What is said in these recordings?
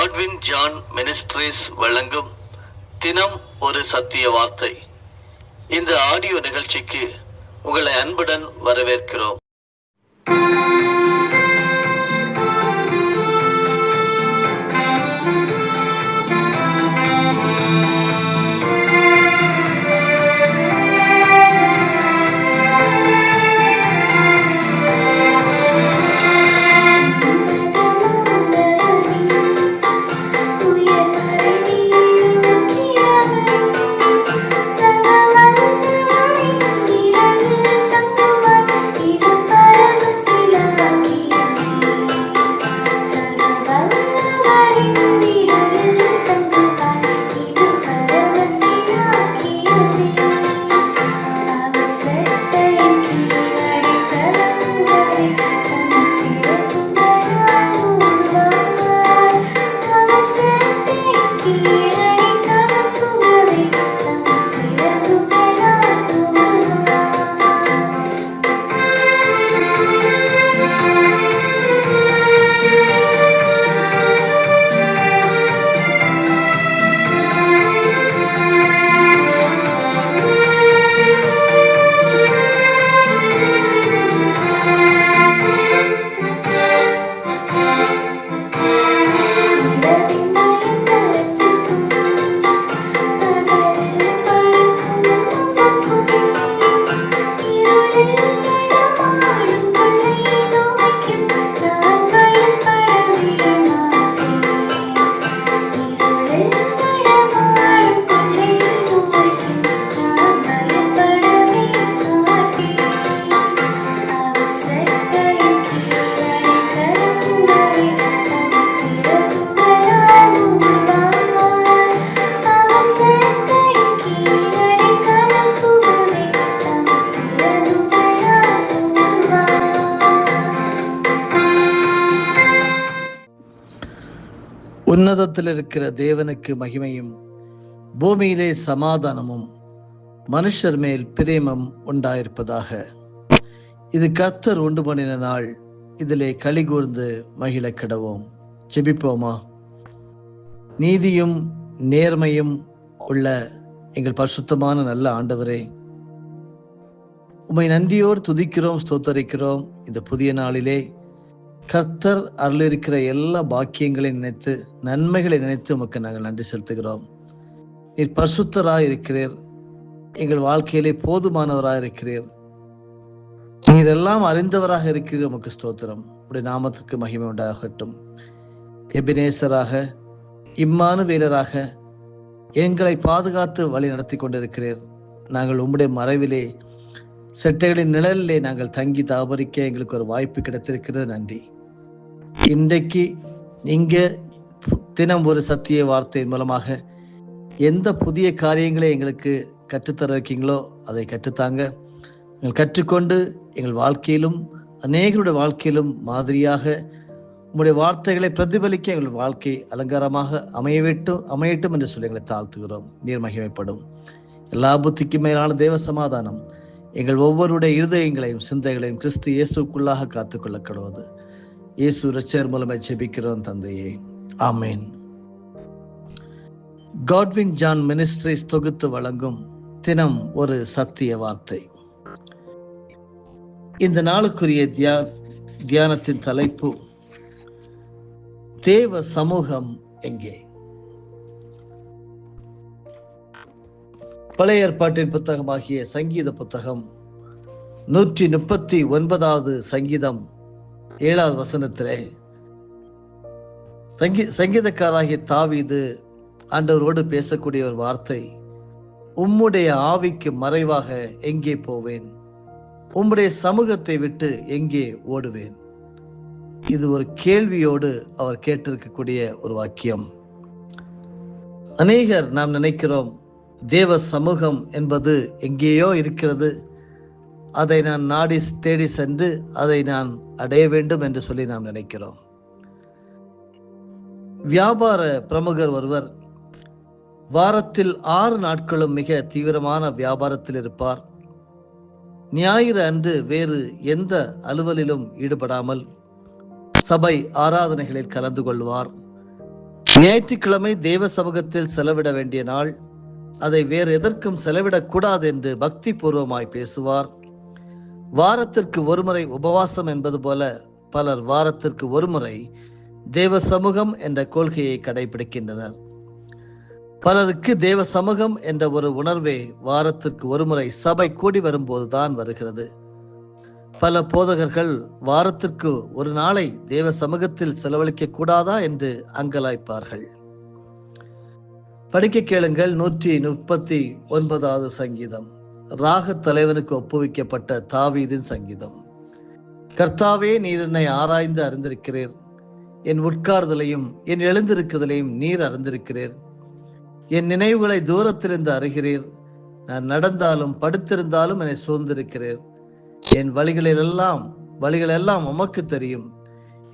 Godwin John ministries வழங்கும் தினம் ஒரு சத்திய வார்த்தை. இந்த ஆடியோ நிகழ்ச்சிக்கு உங்களை அன்புடன் வரவேற்கிறோம். உன்னதத்தில் இருக்கிற தேவனுக்கு மகிமையும் பூமியிலே சமாதானமும் மனுஷர் மேல் பிரேமம் உண்டாயிருப்பதாக. இது கர்த்தர் உண்டு பண்ணின நாள், இதிலே களிகூர்ந்து மகிழ கிடவோம். ஜெபிப்போமா. நீதியும் நேர்மையும் உள்ள எங்கள் பரிசுத்தமான நல்ல ஆண்டவரே, உம்மை நன்றியோடு துதிக்கிறோம், ஸ்தோத்தரிக்கிறோம். இந்த புதிய நாளிலே கர்த்தர் அருளிருக்கிற எல்லா பாக்கியங்களை நினைத்து, நன்மைகளை நினைத்து உமக்கு நாங்கள் நன்றி செலுத்துகிறோம். நீர் பரிசுத்தராய் இருக்கிறீர், எங்கள் வாழ்க்கையிலே போதுமானவராய் இருக்கிறீர், நீர் எல்லாம் அறிந்தவராக இருக்கிறீர். உமக்கு ஸ்தோத்திரம். உடைய நாமத்துக்கு மகிமை உண்டாகட்டும். எபினேசராக, இம்மானுவேலராக எங்களை பாதுகாத்து வழி நடத்தி கொண்டிருக்கிறீர். நாங்கள் உம்முடைய மறைவிலே, செட்டைகளின் நிழலிலே நாங்கள் தங்கி தாபரிக்க எங்களுக்கு ஒரு வாய்ப்பு கிடைத்திருக்கிறது. நன்றி. இன்றைக்கு நீங்க தினம் ஒரு சத்திய வார்த்தையின் மூலமாக எந்த புதிய காரியங்களை எங்களுக்கு கற்றுத்தர இருக்கீங்களோ அதை கற்றுத்தாங்க. எங்கள் கற்றுக்கொண்டு எங்கள் வாழ்க்கையிலும் அநேகருடைய வாழ்க்கையிலும் மாதிரியாக உங்களுடைய வார்த்தைகளை பிரதிபலிக்க எங்கள் வாழ்க்கை அலங்காரமாக அமையட்டும் என்று சொல்லி எங்களை தாழ்த்துகிறோம். நீர் மகிமைப்படும். எல்லா புத்திக்கு மேலான தேவ சமாதானம் எங்கள் ஒவ்வொருடைய இருதயங்களையும் சிந்தைகளையும் கிறிஸ்து இயேசுக்குள்ளாக காத்துக்கொள்ள கடவுது. இயேசு இரட்சகர் மூலமாக ஜெபிக்கிறோம் தந்தையே, ஆமேன். காட்வின் ஜான் மினிஸ்ட்ரீஸ் தொகுத்து வழங்கும் தினம் ஒரு சத்திய வார்த்தை. இந்த நாளுக்குரிய தியானத்தின் தலைப்பு, தேவ சமூகம் எங்கே? பழைய ஏற்பாட்டின் புத்தகமாகிய சங்கீத புத்தகம் 139 சங்கீதம் 7வது வசனத்திலே சங்கீதக்காராகிய தாவீது ஆண்டவரோடு பேசக்கூடிய ஒரு வார்த்தை, உம்முடைய ஆவிக்கு மறைவாக எங்கே போவேன்? உம்முடைய சமூகத்தை விட்டு எங்கே ஓடுவேன்? இது ஒரு கேள்வியோடு அவர் கேட்டிருக்கக்கூடிய ஒரு வாக்கியம். அநேகர் நாம் நினைக்கிறோம், தேவ சமூகம் என்பது எங்கேயோ இருக்கிறது, அதை நான் நாடி தேடி சென்று அதை நான் அடைய வேண்டும் என்று சொல்லி நாம் நினைக்கிறோம். வியாபார பிரமுகர் ஒருவர் வாரத்தில் 6 நாட்களும் மிக தீவிரமான வியாபாரத்தில் இருப்பார். ஞாயிறு அன்று வேறு எந்த அலுவலிலும் ஈடுபடாமல் சபை ஆராதனைகளில் கலந்து கொள்வார். ஞாயிற்றுக்கிழமை தேவ சமூகத்தில் செலவிட வேண்டிய நாள், அதை வேறு எதற்கும் செலவிடக்கூடாது என்று பக்தி பூர்வமாய் பேசுவார். வாரத்திற்கு ஒருமுறை உபவாசம் என்பது போல பலர் வாரத்திற்கு ஒருமுறை தேவ சமூகம் என்ற கொள்கையை கடைபிடிக்கின்றனர். பலருக்கு தேவ சமூகம் என்ற ஒரு உணர்வே வாரத்திற்கு ஒருமுறை சபை கூடி வரும்போதுதான் வருகிறது. பல போதகர்கள் வாரத்திற்கு ஒரு நாளை தேவ சமூகத்தில் செலவழிக்க கூடாதா என்று அங்கலாய்ப்பார்கள். படிக்க கேளுங்கள் 139வது சங்கீதம், ராக தலைவனுக்கு ஒப்புவிக்கப்பட்ட தாவீதின் சங்கீதம். கர்த்தாவே, நீர் என்னை ஆராய்ந்து அறிந்திருக்கிறீர். என் உட்கார்தலையும் என் எழுந்திருக்குதலையும் நீர் அறிந்திருக்கிறீர். என் நினைவுகளை தூரத்திலிருந்து அறிகிறீர். நான் நடந்தாலும் படுத்திருந்தாலும் என்னை சூழ்ந்திருக்கிறீர். என் வழிகளெல்லாம் உமக்கு தெரியும்.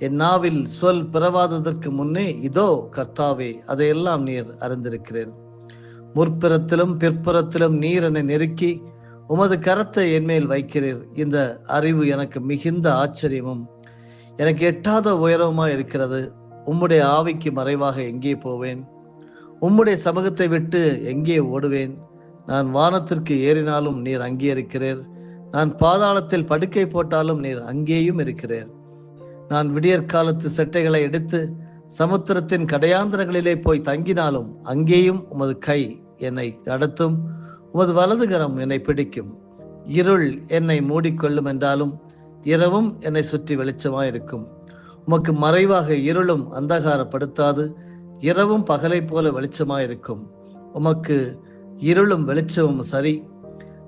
என் நாவில் சொல் பிறவாததற்கு முன்னே இதோ கர்த்தாவே, அதையெல்லாம் நீர் அறிந்திருக்கிறீர். முற்புறத்திலும் பிற்புறத்திலும் நீர் என்னை நெருக்கி உமது கரத்தை என்மேல் வைக்கிறீர். இந்த அறிவு எனக்கு மிகுந்த ஆச்சரியமும் எனக்கு எட்டாத உயரவுமாய் இருக்கிறது. உம்முடைய ஆவிக்கு மறைவாக எங்கே போவேன்? உம்முடைய சமூகத்தை விட்டு எங்கே ஓடுவேன்? நான் வானத்திற்கு ஏறினாலும் நீர் அங்கே இருக்கிறீர். நான் பாதாளத்தில் படுக்கை போட்டாலும் நீர் அங்கேயும் இருக்கிறீர். நான் விடியற்காலத்து செட்டைகளை எடுத்து சமுத்திரத்தின் கடையாந்திரங்களிலே போய் தங்கினாலும் அங்கேயும் உமது கை என்னை நடத்தும், உமது வலதுகரம் என்னை பிடிக்கும். இருள் என்னை மூடிக்கொள்ளும் என்றாலும் இரவும் என்னை சுற்றி வெளிச்சமாயிருக்கும். உமக்கு மறைவாக இருளும் அந்தகாரப்படுத்தாது, இரவும் பகலை போல வெளிச்சமாயிருக்கும். உமக்கு இருளும் வெளிச்சமும் சரி.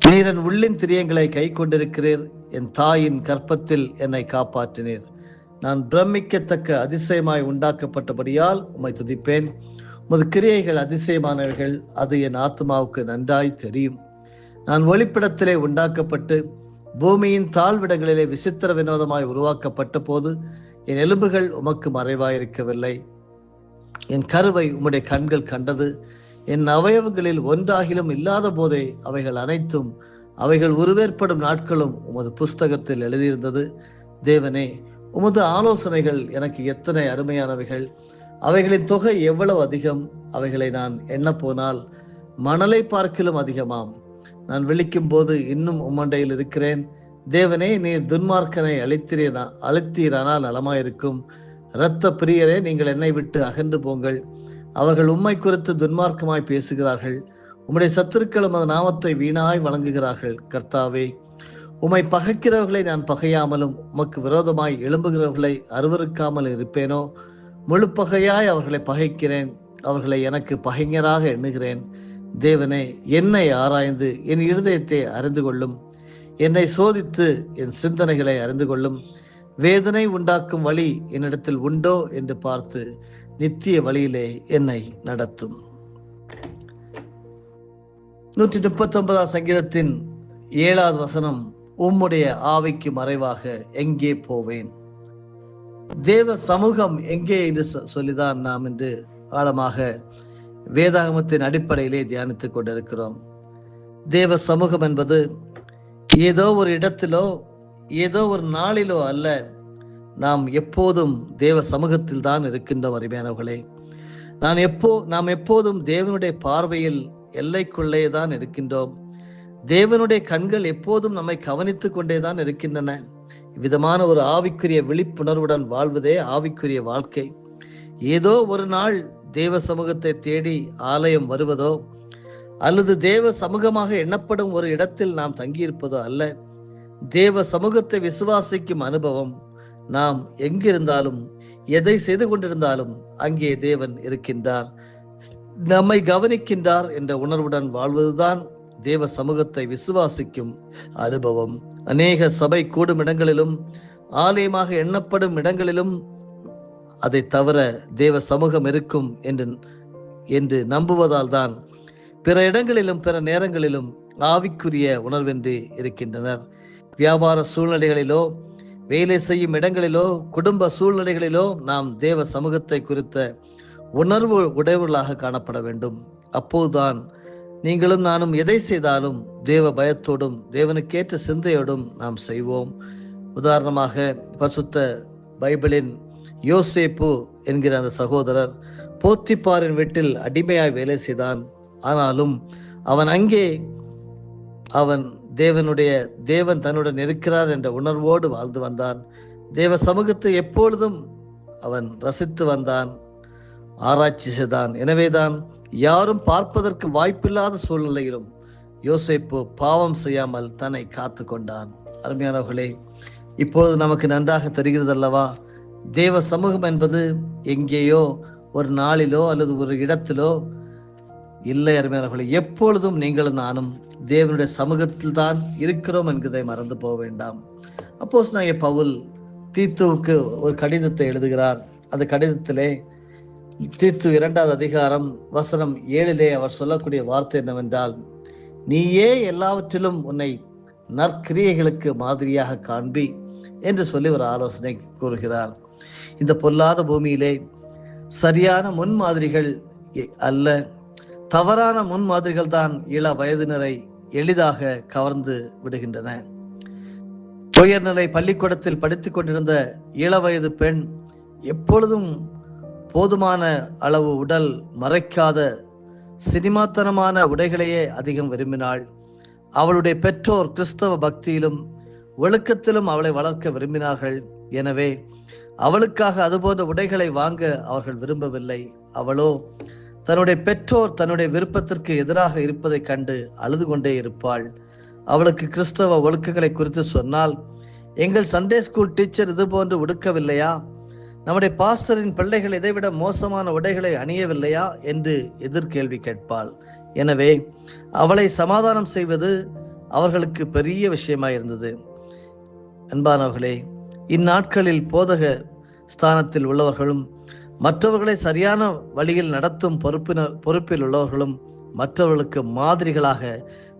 நீர் என் உள்ளின் திரியங்களை கை கொண்டிருக்கிறீர். என் தாயின் கற்பத்தில் என்னை காப்பாற்றினீர். நான் பிரமிக்கத்தக்க அதிசயமாய் உண்டாக்கப்பட்டபடியால் உம்மை துதிப்பேன். உமது கிரியைகள் அதிசயமானவைகள், அது என் ஆத்மாவுக்கு நன்றாய் தெரியும். நான் ஒளிப்பிடத்திலே உண்டாக்கப்பட்டு பூமியின் தாழ்விடங்களிலே விசித்திர வினோதமாய் உருவாக்கப்பட்ட போது என் எலும்புகள் உமக்கு மறைவாயிருக்கவில்லை. என் கருவை உம்முடைய கண்கள் கண்டது. என் அவயவங்களில் ஒன்றாகிலும் இல்லாத போதே அவைகள் அனைத்தும், அவைகள் உருவேற்படும் நாட்களும் உமது புஸ்தகத்தில் எழுதியிருந்தது. தேவனே, உமது ஆலோசனைகள் எனக்கு எத்தனை அருமையானவைகள்! அவைகளின் தொகை எவ்வளவு அதிகம்! அவைகளை நான் எண்ண போனால் மணலை பார்க்கிலும் அதிகமாம். நான் விழிக்கும் போது இன்னும் உம்மண்டையில் இருக்கிறேன். தேவனே, நீர் துன்மார்க்கனை அழித்தீரானால் நலமாயிருக்கும். இரத்த பிரியரே, நீங்கள் என்னை விட்டு அகன்று போங்கள். அவர்கள் உம்மை குறித்து துன்மார்க்கமாய் பேசுகிறார்கள். உம்முடைய சத்துருக்கள் உமது நாமத்தை வீணாய் வழங்குகிறார்கள். கர்த்தாவே, உம்மை பகைக்கிறவர்களை நான் பகையாமலும் உமக்கு விரோதமாய் எழும்புகிறவர்களை அருவருக்காமல் இருப்பேனோ? முழு பகையாய் அவர்களை பகைக்கிறேன். அவர்களை எனக்கு பகைஞராக எண்ணுகிறேன். தேவனே, என்னை ஆராய்ந்து என் இருதயத்தை அறிந்து கொள்ளும். என்னை சோதித்து என் சிந்தனைகளை அறிந்து கொள்ளும். வேதனை உண்டாக்கும் வழி என்னிடத்தில் உண்டோ என்று பார்த்து நித்திய வழியிலே என்னை நடத்தும். 139 சங்கீதத்தின் 7வது வசனம், உம்முடைய ஆவிக்கு மறைவாக எங்கே போவேன்? தேவ சமூகம் எங்கே என்று சொல்லிதான் நாம் இன்று ஆழமாக வேதாகமத்தின் அடிப்படையிலே தியானித்துக் கொண்டிருக்கிறோம். தேவ சமூகம் என்பது ஏதோ ஒரு இடத்திலோ ஏதோ ஒரு நாளிலோ அல்ல. நாம் எப்போதும் தேவ சமூகத்தில் தான் இருக்கின்றோம். அருமையானவர்களே, நாம் எப்போதும் தேவனுடைய பார்வையில் எல்லைக்குள்ளே தான் இருக்கின்றோம். தேவனுடைய கண்கள் எப்போதும் நம்மை கவனித்துக் கொண்டேதான் இருக்கின்றன. இவ்விதமான ஒரு ஆவிக்குரிய விழிப்புணர்வுடன் வாழ்வதே ஆவிக்குரிய வாழ்க்கை. ஏதோ ஒரு நாள் தேவ சமூகத்தை தேடி ஆலயம் வருவதோ அல்லது தேவ சமூகமாக எண்ணப்படும் ஒரு இடத்தில் நாம் தங்கியிருப்பதோ அல்ல. தேவ சமூகத்தை விசுவாசிக்கும் அனுபவம், நாம் எங்கிருந்தாலும் எதை செய்து கொண்டிருந்தாலும் அங்கே தேவன் இருக்கின்றார், நம்மை கவனிக்கின்றார் என்ற உணர்வுடன் வாழ்வதுதான் தேவ சமூகத்தை விசுவாசிக்கும் அனுபவம். அநேக சபை கூடும் இடங்களிலும் ஆலயமாக எண்ணப்படும் இடங்களிலும் அதை தவிர தேவ சமூகம் இருக்கும் என்று நம்புவதால் தான் பிற இடங்களிலும் பிற நேரங்களிலும் ஆவிக்குரிய உணர்வின்றி இருக்கின்றனர். வியாபார சூழ்நிலைகளிலோ வேலை செய்யும் இடங்களிலோ குடும்ப சூழ்நிலைகளிலோ நாம் தேவ சமூகத்தை குறித்த உணர்வு உடையவர்களாக காணப்பட வேண்டும். அப்போதுதான் நீங்களும் நானும் எதை செய்தாலும் தேவ பயத்தோடும் தேவனுக்கேற்ற சிந்தையோடும் நாம் செய்வோம். உதாரணமாக பரிசுத்த பைபிளின் யோசேப்பு என்கிற அந்த சகோதரர் போத்திபாரின் வீட்டில் அடிமையாய் வேலை செய்தான். ஆனாலும் அவன் அங்கே தேவன் தன்னுடன் இருக்கிறார் என்ற உணர்வோடு வாழ்ந்து வந்தான். தேவ சமூகத்தை எப்பொழுதும் அவன் ரசித்து வந்தான், ஆராய்ச்சி செய்தான். எனவேதான் யாரும் பார்ப்பதற்கு வாய்ப்பில்லாத சூழ்நிலையிலும் யோசேப்பு பாவம் செய்யாமல் தன்னை காத்து கொண்டான். அருமையானவர்களே, இப்பொழுது நமக்கு நன்றாக தெரிகிறது அல்லவா, தேவ சமூகம் என்பது எங்கேயோ ஒரு நாளிலோ அல்லது ஒரு இடத்திலோ இல்லை. அருமையானவர்களே, எப்பொழுதும் நீங்களும் நானும் தேவனுடைய சமூகத்தில் தான் இருக்கிறோம் என்கிறதை மறந்து போக வேண்டாம். அப்போஸ்தலனாகிய பவுல் தீத்துவுக்கு ஒரு கடிதத்தை எழுதுகிறார். அந்த கடிதத்திலே தீத்து 2வது அதிகாரம் வசனம் 7 அவர் சொல்லக்கூடிய வார்த்தை என்னவென்றால், நீயே எல்லாவற்றிலும் உன்னை நற்கிரியைகளுக்கு மாதிரியாக காண்பி என்று சொல்லி ஒரு ஆலோசனை கூறுகிறார். இந்த பொல்லாத பூமியிலே சரியான முன்மாதிரிகள் அல்ல, தவறான முன்மாதிரிகள் தான் இள வயதினரை எளிதாக கவர்ந்து விடுகின்றன. உயர்நிலை பள்ளிக்கூடத்தில் படித்துக் கொண்டிருந்த இளவயது பெண் எப்பொழுதும் போதுமான அளவு உடல் மறைக்காத சினிமாத்தனமான உடைகளையே அதிகம் விரும்பினாள். அவளுடைய பெற்றோர் கிறிஸ்தவ பக்தியிலும் ஒழுக்கத்திலும் அவளை வளர்க்க விரும்பினார்கள். எனவே அவளுக்காக அதுபோன்ற உடைகளை வாங்க அவர்கள் விரும்பவில்லை. அவளோ தன்னுடைய பெற்றோர் தன்னுடைய விருப்பத்திற்கு எதிராக இருப்பதை கண்டு அழுது கொண்டே இருப்பாள். அவளுக்கு கிறிஸ்தவ ஒழுக்கங்களை குறித்து சொன்னால், எங்கள் சண்டே ஸ்கூல் டீச்சர் இது போன்று உடுக்கவில்லையா, நம்முடைய பாஸ்டரின் பிள்ளைகள் இதைவிட மோசமான உடைகளை அணியவில்லையா என்று எதிர்கேள்வி கேட்பாள். எனவே அவளை சமாதானம் செய்வது அவர்களுக்கு பெரிய விஷயமாயிருந்தது. அன்பானவர்களே, இந்நாட்களில் போதக ஸ்தானத்தில் உள்ளவர்களும் மற்றவர்களை சரியான வழியில் நடத்தும் பொறுப்பில் உள்ளவர்களும் மற்றவர்களுக்கு மாதிரிகளாக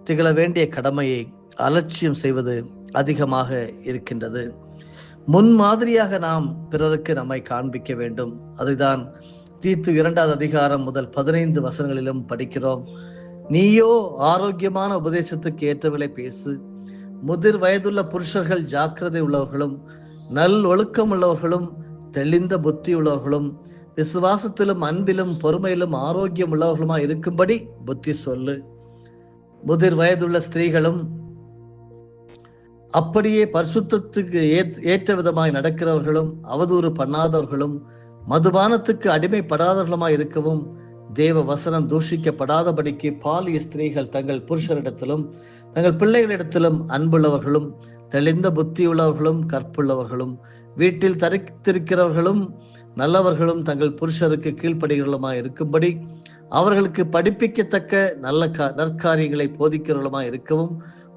திகழ வேண்டிய கடமையை அலட்சியம் செய்வது அதிகமாக இருக்கின்றது. முன்மாதிரியாக நாம் பிறருக்கு நம்மை காண்பிக்க வேண்டும். அதைதான் தீத்து 2வது அதிகாரம் முதல் 15 வசனங்களிலும் படிக்கிறோம். நீயோ ஆரோக்கியமான உபதேசத்துக்கு ஏற்றவளை பேசு. முதிர் வயதுள்ள புருஷர்கள் ஜாக்கிரதை உள்ளவர்களும் நல் ஒழுக்கம் உள்ளவர்களும் தெளிந்த புத்தி உள்ளவர்களும் விசுவாசத்திலும் அன்பிலும் பொறுமையிலும் ஆரோக்கியம் உள்ளவர்களுமாய் இருக்கும்படி புத்தி சொல்லு. முதிர் வயதுள்ள ஸ்திரீகளும் அப்படியே பரிசுத்தத்துக்கு ஏற்ற விதமாய் நடக்கிறவர்களும் அவதூறு பண்ணாதவர்களும் மதுபானத்துக்கு அடிமைப்படாதவர்களுமாய் இருக்கவும், தேவ வசனம் தூஷிக்கப்படாதபடிக்கு பாலிய ஸ்திரீகள் தங்கள் புருஷரிடத்திலும் தங்கள் பிள்ளைகளிடத்திலும் அன்புள்ளவர்களும் தெளிந்த புத்தியுள்ளவர்களும் கற்புள்ளவர்களும் வீட்டில் தரித்திருக்கிறவர்களும் நல்லவர்களும் தங்கள் புருஷருக்கு கீழ்ப்படுகிறவர்களுமாய் இருக்கும்படி அவர்களுக்கு படிப்பிக்கத்தக்க நல்ல நற்காரியங்களை போதிக்கிறவர்களுமாய் இருக்கவும்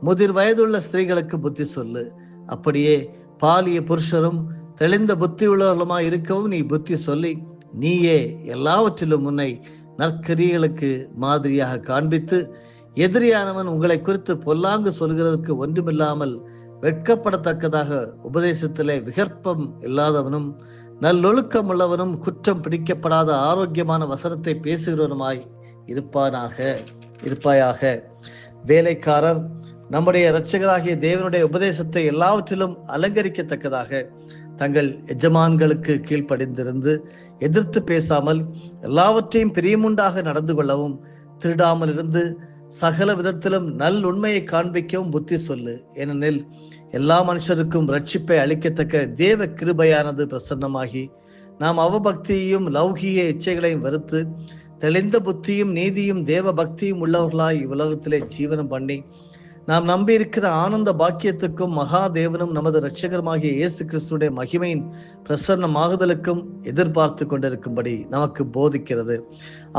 முதிர் வயதுள்ள ஸ்திரீகளுக்கு புத்தி சொல்லு. அப்படியே பாலிய புருஷரும் தெளிந்த புத்தி உள்ளவர்களுமாய் இருக்கவும் நீ புத்தி சொல்லி நீயே எல்லாவற்றிலும் உன்னை நற்கிரியைகளுக்கு மாதிரியாக காண்பித்து, எதிரியானவன் உங்களை குறித்து பொல்லாங்கு சொல்கிறதற்கு ஒன்றுமில்லாமல் வெட்கப்படத்தக்கதாக உபதேசத்திலே விகற்பம் இல்லாதவனும் நல்லொழுக்கம் உள்ளவனும் குற்றம் பிடிக்கப்படாத ஆரோக்கியமான வசனத்தை பேசுகிறவனுமாய் இருப்பாயாக. வேலைக்காரர் நம்முடைய இரட்சகராகிய தேவனுடைய உபதேசத்தை எல்லாவற்றிலும் அலங்கரிக்கத்தக்கதாக தங்கள் எஜமான்களுக்கு கீழ்ப்படிந்திருந்து எதிர்த்து பேசாமல் எல்லாவற்றையும் பிரியமுண்டாக நடந்து கொள்ளவும், திருடாமல் இருந்து சகல விதத்திலும் நல் உண்மையை காண்பிக்கவும் புத்தி சொல்லு. ஏனெனில் எல்லா மனுஷருக்கும் ரட்சிப்பை அளிக்கத்தக்க தேவ கிருபையானது பிரசன்னமாகி நாம் அவபக்தியையும் லௌகீக இச்சைகளையும் வெறுத்து தெளிந்த புத்தியும் நீதியும் தேவ பக்தியும் உள்ளவர்களாய் இவ்வுலகத்திலே ஜீவனம் பண்ணி நாம் நம்பியிருக்கிற ஆனந்த பாக்கியத்துக்கும் மகாதேவனும் நமது இரட்சகருமாகிய இயேசு கிறிஸ்துடைய மகிமையின் பிரசன்னமாகுதலுக்கும் எதிர்பார்த்து கொண்டிருக்கும்படி நமக்கு போதிக்கிறது.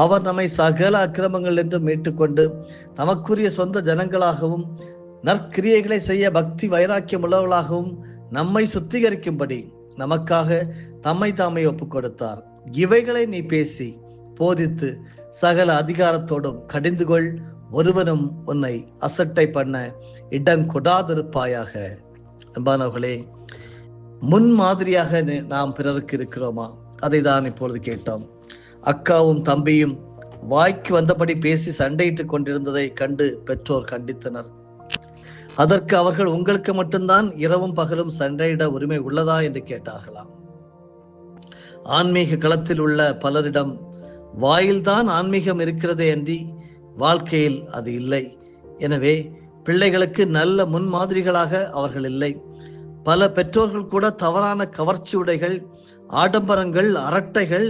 அவர் நம்மை சகல அக்கிரமங்கள் என்று மீட்டுக்கொண்டு தமக்குரிய சொந்த ஜனங்களாகவும் நற்கிரியைகளை செய்ய பக்தி வைராக்கியம் உள்ளவர்களாகவும் நம்மை சுத்திகரிக்கும்படி நமக்காக தம்மை தாமே ஒப்புக் கொடுத்தார். இவைகளை நீ பேசி போதித்து சகல அதிகாரத்தோடும் கடிந்துகொள். ஒருவனும் உன்னை அசட்டை பண்ண இடம் கொடாதிருப்பாயாக. அன்பானவர்களே, முன்மாதிரியாக நாம் பிறருக்கு இருக்கிறோமா? அதை தான் இப்பொழுது கேட்டோம். அக்காவும் தம்பியும் வாய்க்கு வந்தபடி பேசி சண்டையிட்டுக் கொண்டிருந்ததை கண்டு பெற்றோர் கண்டித்தனர். அதற்கு அவர்கள், உங்களுக்கு மட்டும்தான் இரவும் பகலும் சண்டையிட உரிமை உள்ளதா என்று கேட்டார்களாம். ஆன்மீக களத்தில் உள்ள பலரிடம் வாயில்தான் ஆன்மீகம் இருக்கிறதே அன்றி வாழ்க்கையில் அது இல்லை. எனவே பிள்ளைகளுக்கு நல்ல முன்மாதிரிகளாக அவர்கள் இல்லை. பல பெற்றோர்கள் கூட தவறான கவர்ச்சி உடைகள், ஆடம்பரங்கள், அரட்டைகள்,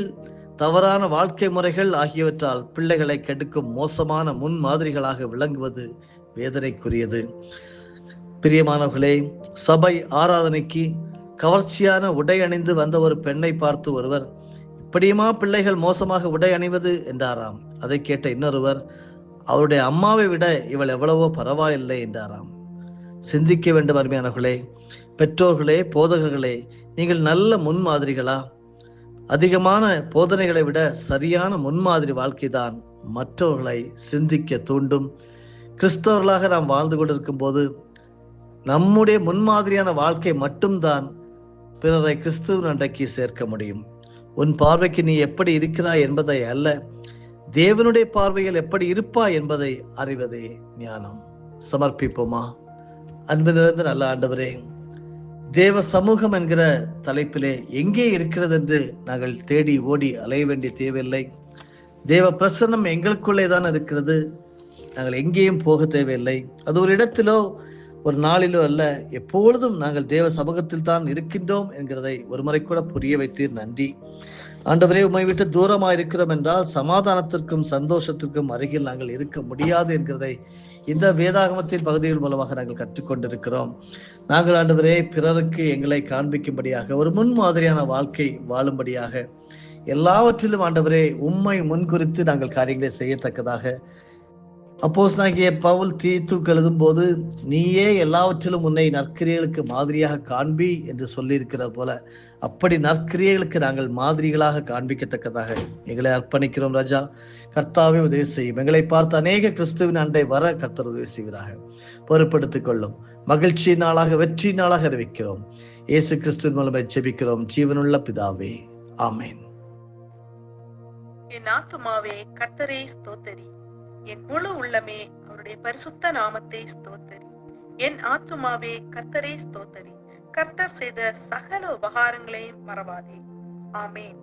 தவறான வாழ்க்கை முறைகள் ஆகியவற்றால் பிள்ளைகளை கெடுக்கும் மோசமான முன்மாதிரிகளாக விளங்குவது வேதனைக்குரியது. பிரியமானவர்களே, சபை ஆராதனைக்கு கவர்ச்சியான உடை அணிந்து வந்த ஒரு பெண்ணை பார்த்து ஒருவர், இப்படியுமா பிள்ளைகள் மோசமாக உடை அணிவது என்றாராம். அதை கேட்ட இன்னொருவர், அவருடைய அம்மாவை விட இவள் எவ்வளவோ பரவாயில்லை என்றாராம். சிந்திக்க வேண்டும் அருமையானவர்களே. பெற்றோர்களே, போதகர்களே, நீங்கள் நல்ல முன்மாதிரிகளா? அதிகமான போதனைகளை விட சரியான முன்மாதிரி வாழ்க்கைதான் மற்றவர்களை சிந்திக்க தூண்டும். கிறிஸ்தவர்களாக நாம் வாழ்ந்து கொண்டிருக்கும் போது நம்முடைய முன்மாதிரியான வாழ்க்கை மட்டும்தான் பிறரை கிறிஸ்துவின் அண்டைக்கு சேர்க்க முடியும். உன் பார்வைக்கு நீ எப்படி இருக்கிறாய் என்பதை அல்ல, தேவனுடைய பார்வையில் எப்படி இருப்பாய் என்பதை அறிவதே ஞானம். சமர்ப்பிப்போமா? அன்பு நிறைந்த நல்ல ஆண்டவரே, தேவ சமூகம் என்கிற தலைப்பிலே எங்கே இருக்கிறது என்று நாங்கள் தேடி ஓடி அலைய வேண்டிய தேவையில்லை. தேவ பிரசன்னம் எங்களுக்குள்ளே தான் இருக்கிறது. நாங்கள் எங்கேயும் போக தேவையில்லை. அது ஒரு இடத்திலோ ஒரு நாளிலோ அல்ல, எப்பொழுதும் நாங்கள் தேவ சமூகத்தில் தான் இருக்கின்றோம் என்கிறதை ஒரு முறை கூட புரிய வைத்தீர். நன்றி ஆண்டவரே. உம்மை விட்டு தூரமாக இருக்கிறோம் என்றால் சமாதானத்திற்கும் சந்தோஷத்திற்கும் அருகில் நாங்கள் இருக்க முடியாது என்கிறதை இந்த வேதாகமத்தின் பகுதிகள் மூலமாக நாங்கள் கற்றுக்கொண்டிருக்கிறோம். நாங்கள் ஆண்டவரே பிறருக்கு எங்களை காண்பிக்கும்படியாக, ஒரு முன்மாதிரியான வாழ்க்கை வாழும்படியாக, எல்லாவற்றிலும் ஆண்டவரே உம்மை முன்குறித்து நாங்கள் காரியங்களை செய்யத்தக்கதாக, அப்போஸ்தலனாகிய பவுல் தீத்துக்கு எழுதும் போது, நீயே எல்லாவற்றிலும் உன்னை நற்கிரியைகளுக்கு மாதிரியாக காண்பி என்று சொல்லியிருக்கிற போல, அப்படி நற்கிரியைகளுக்கு நாங்கள் மாதிரிகளாக காண்பிக்கத்தக்கதாக எங்களை அர்ப்பணிக்கிறோம். ராஜா, கர்த்தாவே உதவி செய்யும். எங்களை பார்த்து அநேக கிறிஸ்துவின் அண்டை வர கர்த்தர் உதவி செய்கிறார்கள். பொறுப்படுத்திக் கொள்ளும். மகிழ்ச்சி நாளாக, வெற்றி நாளாக அறிவிக்கிறோம். இயேசு கிறிஸ்துவின் மூலமே ஜெபிக்கிறோம் ஜீவனுள்ள பிதாவே, ஆமென். என் ஆத்துமாவே கர்த்தரை ஸ்தோத்தரி, என் முழு உள்ளமே அவருடைய பரிசுத்த நாமத்தை ஸ்தோத்தரி. என் ஆத்துமாவே கர்த்தரை ஸ்தோத்தரி, கர்த்தர் செய்த சகல உபகாரங்களையும் மறவாதே. ஆமென்.